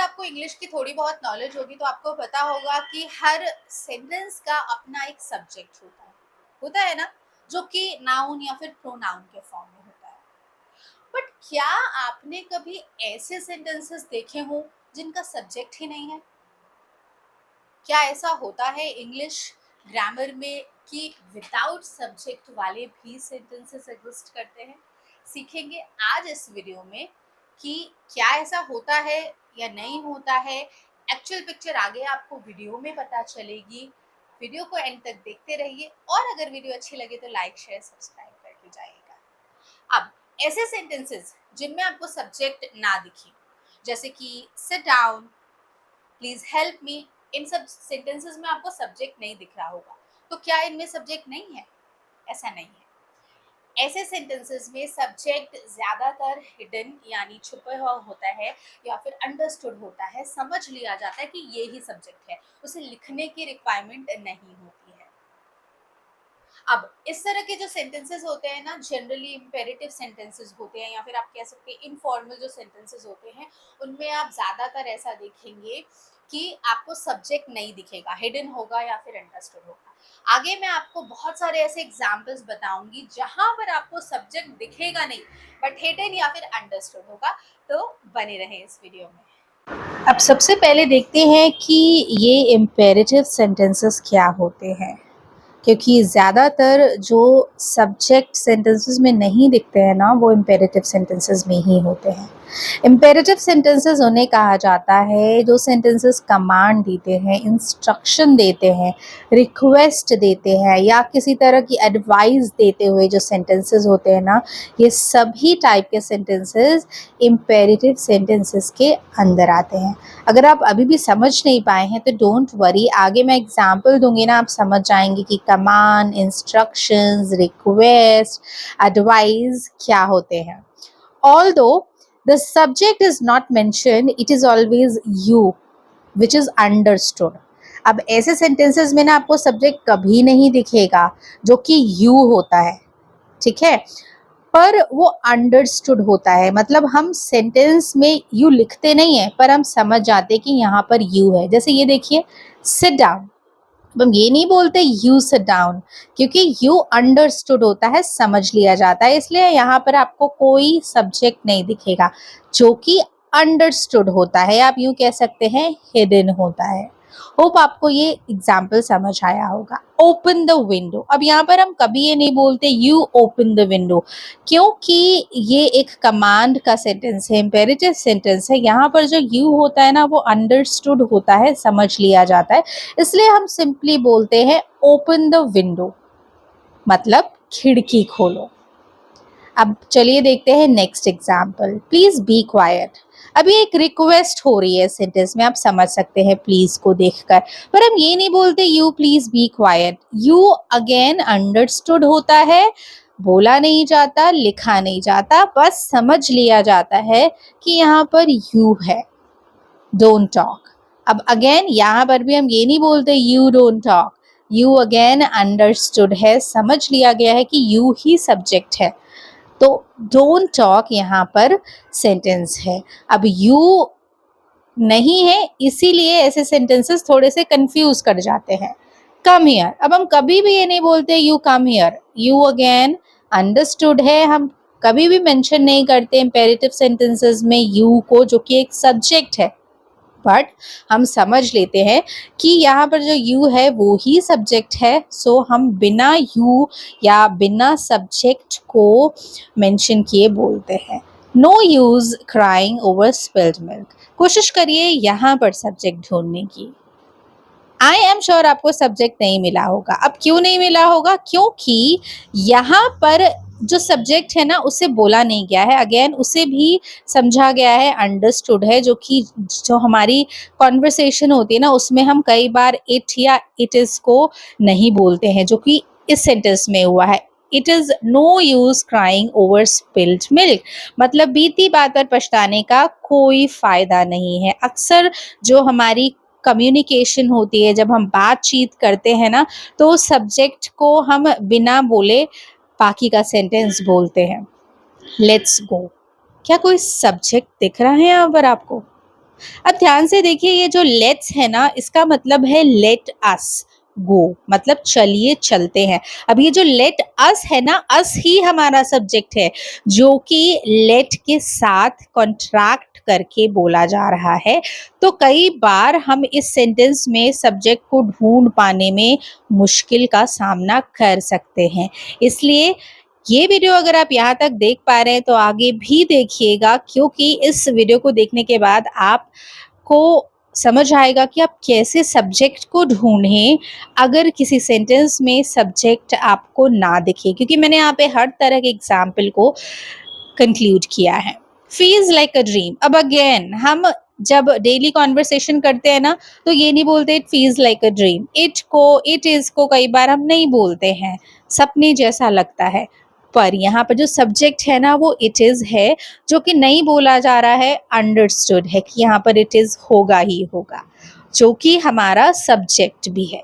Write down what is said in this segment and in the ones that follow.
आपको इंग्लिश की थोड़ी बहुत नॉलेज होगी तो आपको पता होगा कि हर सेंटेंस का अपना एक सब्जेक्ट होता है ना, जो कि नाउन या फिर प्रोनाउन के फॉर्म में होता है। बट क्या आपने कभी ऐसे सेंटेंसेस देखे हो जिनका सब्जेक्ट ही नहीं है? क्या ऐसा होता है इंग्लिश ग्रामर में कि विदाउट सब्जेक्ट वाले भी सेंटेंसेस एग्जिस्ट करते हैं? सीखेंगे आज इस वीडियो में कि क्या ऐसा होता है या नहीं होता है। एक्चुअल पिक्चर आगे आपको वीडियो में पता चलेगी। वीडियो को एंड तक देखते रहिए और अगर वीडियो अच्छी लगे तो लाइक शेयर सब्सक्राइब करके जाइएगा। अब ऐसे सेंटेंसेस जिनमें आपको सब्जेक्ट ना दिखे, जैसे कि sit down, please help me, इन सब सेंटेंसेस में आपको सब्जेक्ट नहीं दिख रहा होगा। तो क्या इनमें सब्जेक्ट नहीं है? ऐसा नहीं है। ऐसे सेंटेंसेस में सब्जेक्ट ज्यादातर हिडन यानी छुपा हुआ होता है या फिर अंडरस्टूड होता है, समझ लिया जाता है कि ये ही सब्जेक्ट है, उसे लिखने की रिक्वायरमेंट नहीं होती है। अब इस तरह के जो सेंटेंसेस होते हैं ना, जनरली इम्पेरेटिव सेंटेंसेस होते हैं या फिर आप कह सकते हैं इनफॉर्मल जो सेंटेंसेस होते हैं, उनमें आप ज़्यादातर ऐसा देखेंगे कि आपको सब्जेक्ट नहीं दिखेगा, हिडन होगा या फिर अंडरस्टूड होगा। आगे मैं आपको बहुत सारे ऐसे एग्जाम्पल्स बताऊंगी जहां पर आपको सब्जेक्ट दिखेगा नहीं बट हिडन या फिर अंडरस्टूड होगा। तो बने रहे इस वीडियो में। अब सबसे पहले देखते हैं कि ये इम्पेरेटिव सेंटेंसेस क्या होते हैं, क्योंकि ज़्यादातर जो सब्जेक्ट सेंटेंसेस में नहीं दिखते हैं ना, वो इम्पेरेटिव सेंटेंसेस में ही होते हैं। इम्पेरेटिव सेंटेंसेस उन्हें कहा जाता है जो सेंटेंसेस कमांड देते हैं, इंस्ट्रक्शन देते हैं, रिक्वेस्ट देते हैं या किसी तरह की एडवाइस देते हुए जो सेंटेंसेस होते हैं ना, ये सभी टाइप के सेंटेंसेस इम्पेरेटिव सेंटेंसेस के अंदर आते हैं। अगर आप अभी भी समझ नहीं पाए हैं तो डोंट वरी, आगे मैं एग्जाम्पल दूंगी ना, आप समझ जाएंगे कि कमांड, इंस्ट्रक्शंस, रिक्वेस्ट, एडवाइस क्या होते हैं। Although the subject is not mentioned, it is always you which is understood. अब ऐसे सेंटेंसेस में ना आपको सब्जेक्ट कभी नहीं दिखेगा जो कि यू होता है, ठीक है, पर वो अंडरस्टूड होता है। मतलब हम सेंटेंस में यू लिखते नहीं है पर हम समझ जाते कि यहाँ पर यू है। जैसे ये देखिए, सिट डाउन, अब हम ये नहीं बोलते यू सिट डाउन, क्योंकि यू अंडरस्टूड होता है, समझ लिया जाता है, इसलिए यहाँ पर आपको कोई सब्जेक्ट नहीं दिखेगा जो कि अंडरस्टूड होता है, आप यूं कह सकते हैं हिडन होता है। होप आपको ये एग्जाम्पल समझ आया होगा। ओपन द विंडो, अब यहाँ पर हम कभी ये नहीं बोलते यू ओपन द विंडो, क्योंकि ये एक कमांड का सेंटेंस है, इम्पेरेटिव सेंटेंस है। यहाँ पर जो यू होता है ना, वो अंडरस्टूड होता है, समझ लिया जाता है, इसलिए हम सिंपली बोलते हैं ओपन द विंडो, मतलब खिड़की खोलो। अब चलिए देखते हैं next example, please be quite. अभी एक रिक्वेस्ट हो रही है सेंटेंस में, आप समझ सकते हैं प्लीज को देखकर, पर हम ये नहीं बोलते you please be quite. You again understood होता है, बोला नहीं जाता, लिखा नहीं जाता, बस समझ लिया जाता है कि यहाँ पर यू है, डोंट टॉक। अब अगेन यहाँ पर भी हम ये नहीं बोलते you don't talk, you again understood है, समझ लिया गया है कि यू ही सब्जेक्ट है, तो डोंट टॉक यहाँ पर सेंटेंस है। अब यू नहीं है, इसीलिए ऐसे सेंटेंसेस थोड़े से कंफ्यूज कर जाते हैं। कम हियर, अब हम कभी भी ये नहीं बोलते you come here, you again understood है, हम कभी भी मेंशन नहीं करते इम्पेरेटिव सेंटेंसेस में यू को, जो कि एक सब्जेक्ट है, बट हम समझ लेते हैं कि यहाँ पर जो यू है वो ही सब्जेक्ट है, सो हम बिना यू या बिना सब्जेक्ट को मेंशन किए बोलते हैं। No use crying over spilled milk, कोशिश करिए यहाँ पर सब्जेक्ट ढूंढने की। आई एम श्योर आपको सब्जेक्ट नहीं मिला होगा। अब क्यों नहीं मिला होगा? क्योंकि यहाँ पर जो सब्जेक्ट है ना, उसे बोला नहीं गया है, अगेन उसे भी समझा गया है, अंडरस्टूड है, जो कि जो हमारी कॉन्वर्सेशन होती है ना, उसमें हम कई बार इट या इट इज को नहीं बोलते हैं, जो कि इस सेंटेंस में हुआ है। It is no use crying over spilled milk, मतलब बीती बात पर पछताने का कोई फायदा नहीं है। अक्सर जो हमारी कम्युनिकेशन होती है, जब हम बातचीत करते हैं ना, तो सब्जेक्ट को हम बिना बोले बाकी का सेंटेंस बोलते हैं। लेट्स गो, क्या कोई सब्जेक्ट दिख रहा है यहाँ पर आपको? अब ध्यान से देखिए, ये जो लेट्स है ना, इसका मतलब है लेट अस गो, मतलब चलिए चलते हैं। अब ये जो लेट अस है ना, अस ही हमारा सब्जेक्ट है, जो कि लेट के साथ कॉन्ट्रैक्ट करके बोला जा रहा है। तो कई बार हम इस सेंटेंस में सब्जेक्ट को ढूंढ पाने में मुश्किल का सामना कर सकते हैं। इसलिए ये वीडियो अगर आप यहाँ तक देख पा रहे हैं तो आगे भी देखिएगा, क्योंकि इस वीडियो को देखने के बाद आपको समझ आएगा कि आप कैसे सब्जेक्ट को ढूंढें अगर किसी सेंटेंस में सब्जेक्ट आपको ना दिखे, क्योंकि मैंने यहाँ पे हर तरह के एग्जाम्पल को कंक्लूड किया है। फील्स लाइक अ ड्रीम, अब अगेन हम जब डेली कॉन्वर्सेशन करते हैं ना, तो ये नहीं बोलते it feels like a dream, it को इट इज को कई बार हम नहीं बोलते हैं, सपने जैसा लगता है। पर यहाँ पर जो सब्जेक्ट है ना, वो इट इज है, जो कि नहीं बोला जा रहा है, अंडरस्टूड है कि यहाँ पर इट इज होगा ही होगा, जो कि हमारा सब्जेक्ट भी है।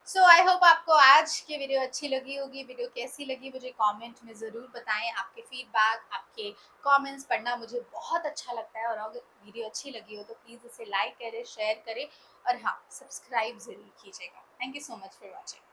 सो आई होप आपको आज की वीडियो अच्छी लगी होगी। वीडियो कैसी लगी मुझे कमेंट में ज़रूर बताएं। आपके फीडबैक, आपके कमेंट्स पढ़ना मुझे बहुत अच्छा लगता है, और अगर वीडियो अच्छी लगी हो तो प्लीज़ इसे लाइक करें, शेयर करें, और हाँ, सब्सक्राइब ज़रूर कीजिएगा। Thank you so much for watching.